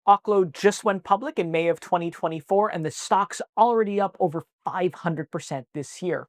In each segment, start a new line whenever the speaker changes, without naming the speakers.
Oklo just went public in May of 2024, and the stock's already up over 500% this year.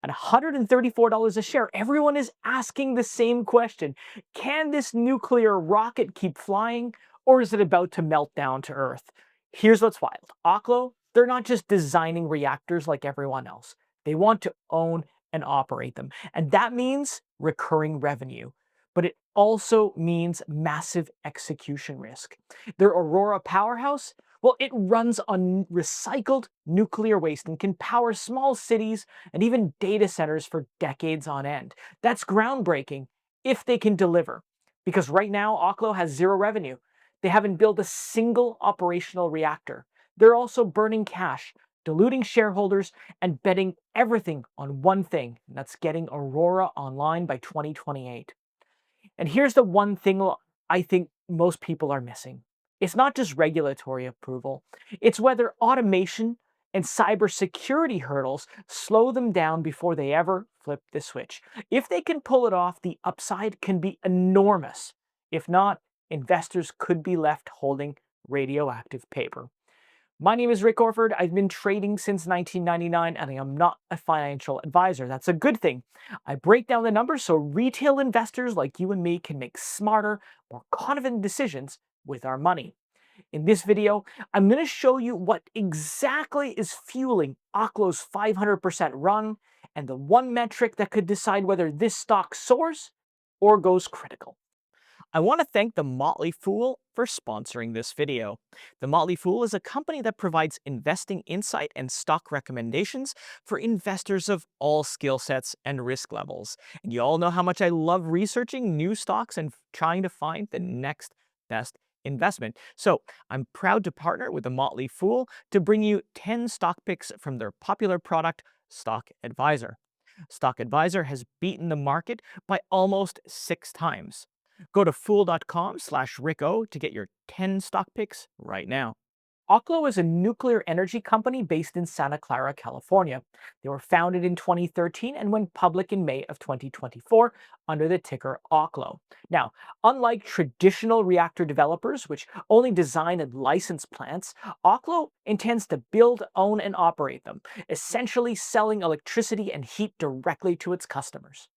At $134 a share, everyone is asking the same question. Can this nuclear rocket keep flying, or is it about to melt down to Earth? Here's what's wild. Oklo, they're not just designing reactors like everyone else. They want to own and operate them. And that means recurring revenue. But it also means massive execution risk. Their Aurora Powerhouse, well, it runs on recycled nuclear waste and can power small cities and even data centers for decades on end. That's groundbreaking if they can deliver. Because right now, Oklo has zero revenue. They haven't built a single operational reactor. They're also burning cash, diluting shareholders, and betting everything on one thing, and that's getting Aurora online by 2028. And here's the one thing I think most people are missing. It's not just regulatory approval, it's whether automation and cybersecurity hurdles slow them down before they ever flip the switch. If they can pull it off, the upside can be enormous. If not, investors could be left holding radioactive paper. My name is Rick Orford. I've been trading since 1999 and I am not a financial advisor. That's a good thing. I break down the numbers so retail investors like you and me can make smarter, more confident decisions with our money. In this video, I'm going to show you what exactly is fueling Oklo's 500% run and the one metric that could decide whether this stock soars or goes critical. I want to thank The Motley Fool for sponsoring this video. The Motley Fool is a company that provides investing insight and stock recommendations for investors of all skill sets and risk levels. And you all know how much I love researching new stocks and trying to find the next best investment. So I'm proud to partner with The Motley Fool to bring you 10 stock picks from their popular product, Stock Advisor. Stock Advisor has beaten the market by almost 6 times. Go to fool.com/ricko to get your 10 stock picks right now. Oklo is a nuclear energy company based in Santa Clara, California. They were founded in 2013 and went public in May of 2024 under the ticker Oklo. Now, unlike traditional reactor developers, which only design and license plants, Oklo intends to build, own, and operate them, essentially selling electricity and heat directly to its customers.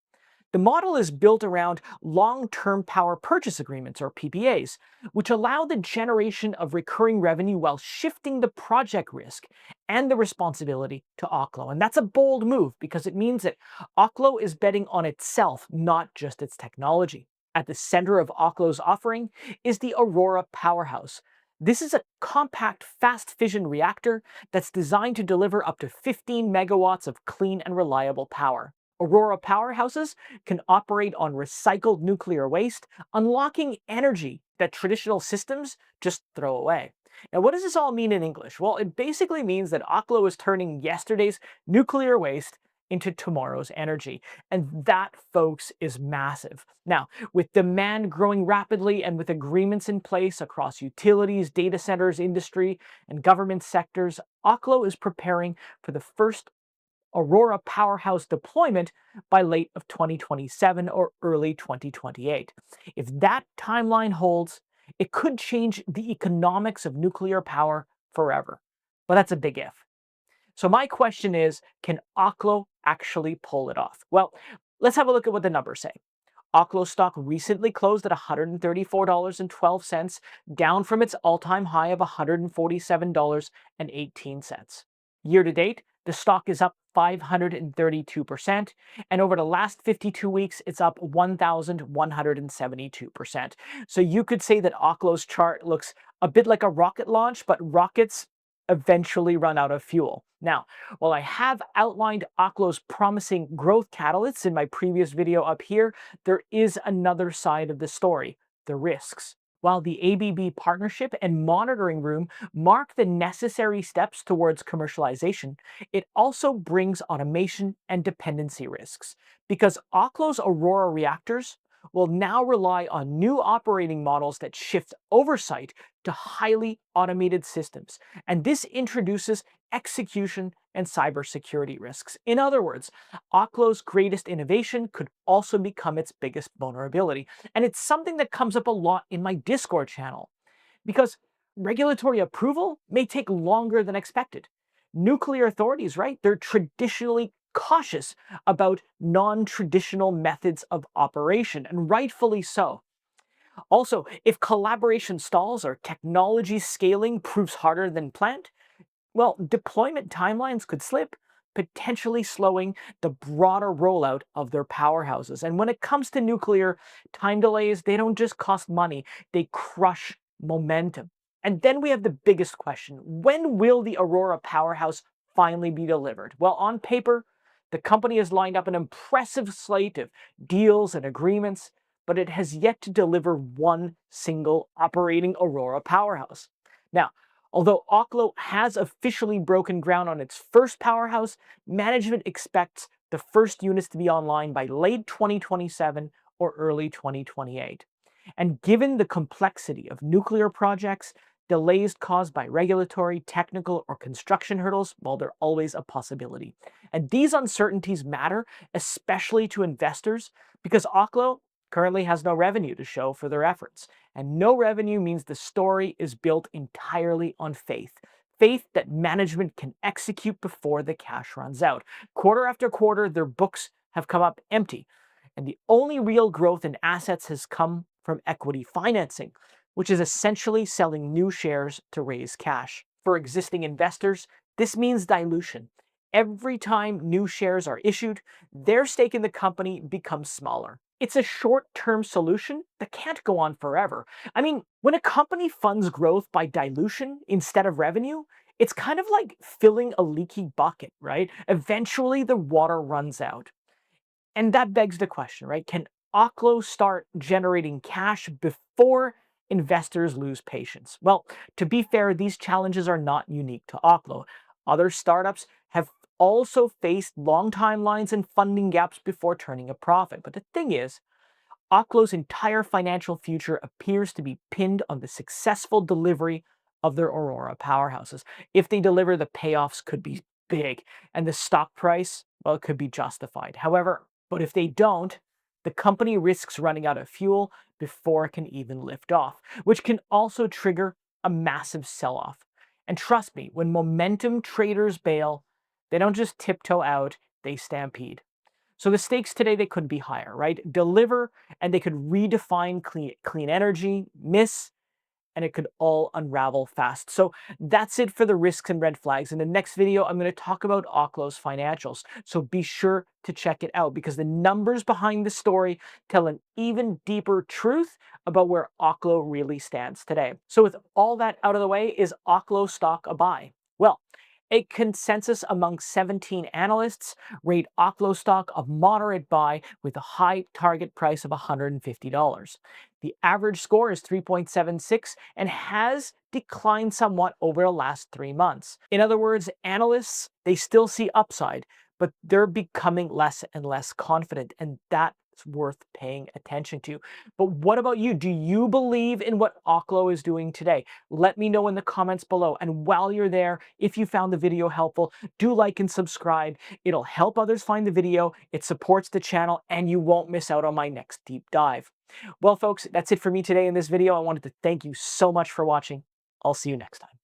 The model is built around long-term power purchase agreements, or PPAs, which allow the generation of recurring revenue while shifting the project risk and the responsibility to Oklo. And that's a bold move because it means that Oklo is betting on itself, not just its technology. At the center of Oklo's offering is the Aurora Powerhouse. This is a compact fast fission reactor that's designed to deliver up to 15 megawatts of clean and reliable power. Aurora powerhouses can operate on recycled nuclear waste, unlocking energy that traditional systems just throw away. Now, what does this all mean in English? Well, it basically means that Oklo is turning yesterday's nuclear waste into tomorrow's energy. And that, folks, is massive. Now, with demand growing rapidly and with agreements in place across utilities, data centers, industry, and government sectors, Oklo is preparing for the first Aurora Powerhouse deployment by late of 2027 or early 2028. If that timeline holds, it could change the economics of nuclear power forever. But that's a big if. So my question is, can Oklo actually pull it off? Well, let's have a look at what the numbers say. Oklo stock recently closed at $134.12, down from its all-time high of $147.18. Year to date, the stock is up 532%, and over the last 52 weeks, it's up 1,172%. So you could say that Oklo's chart looks a bit like a rocket launch, but rockets eventually run out of fuel. Now, while I have outlined Oklo's promising growth catalysts in my previous video up here, there is another side of the story, the risks. While the ABB partnership and monitoring room mark the necessary steps towards commercialization, it also brings automation and dependency risks, because Oklo's Aurora reactors will now rely on new operating models that shift oversight to highly automated systems, and this introduces execution and cybersecurity risks. In other words, Oklo's greatest innovation could also become its biggest vulnerability, and it's something that comes up a lot in my Discord channel. Because regulatory approval may take longer than expected. Nuclear authorities, right? They're traditionally cautious about non-traditional methods of operation, and rightfully so. Also, if collaboration stalls or technology scaling proves harder than planned, well, deployment timelines could slip, potentially slowing the broader rollout of their powerhouses. And when it comes to nuclear, time delays, they don't just cost money, they crush momentum. And then we have the biggest question: when will the Aurora powerhouse finally be delivered? Well, on paper, the company has lined up an impressive slate of deals and agreements, but it has yet to deliver one single operating Aurora powerhouse. Now, although Oklo has officially broken ground on its first powerhouse, management expects the first units to be online by late 2027 or early 2028. And given the complexity of nuclear projects, delays caused by regulatory, technical, or construction hurdles, well, they're always a possibility. And these uncertainties matter, especially to investors, because Oklo currently has no revenue to show for their efforts. And no revenue means the story is built entirely on faith. Faith that management can execute before the cash runs out. Quarter after quarter, their books have come up empty. And the only real growth in assets has come from equity financing, which is essentially selling new shares to raise cash. For existing investors, this means dilution. Every time new shares are issued, their stake in the company becomes smaller. It's a short-term solution that can't go on forever. I mean, when a company funds growth by dilution instead of revenue, it's kind of like filling a leaky bucket, right? Eventually the water runs out. And that begs the question, right? Can Oklo start generating cash before investors lose patience? Well, to be fair, these challenges are not unique to Oklo. Other startups have also faced long timelines and funding gaps before turning a profit. But the thing is, Oklo's entire financial future appears to be pinned on the successful delivery of their Aurora powerhouses. If they deliver, the payoffs could be big, and the stock price, well, it could be justified. However, but if they don't, the company risks running out of fuel before it can even lift off, which can also trigger a massive sell-off. And trust me, when momentum traders bail, they don't just tiptoe out, they stampede. So the stakes today, they couldn't be higher, right? Deliver, and they could redefine clean energy. Miss, and it could all unravel fast. So that's it for the risks and red flags. In the next video, I'm going to talk about Oklo's financials. So be sure to check it out, because the numbers behind the story tell an even deeper truth about where Oklo really stands today. So with all that out of the way, is Oklo stock a buy? Well, a consensus among 17 analysts rate Oklo stock a moderate buy with a high target price of $150. The average score is 3.76 and has declined somewhat over the last 3 months. In other words, analysts, they still see upside, but they're becoming less and less confident, and that's worth paying attention to. But what about you? Do you believe in what Oklo is doing today? Let me know in the comments below. And while you're there, if you found the video helpful, do like and subscribe. It'll help others find the video, it supports the channel, and you won't miss out on my next deep dive. Well, folks, that's it for me today in this video. I wanted to thank you so much for watching. I'll see you next time.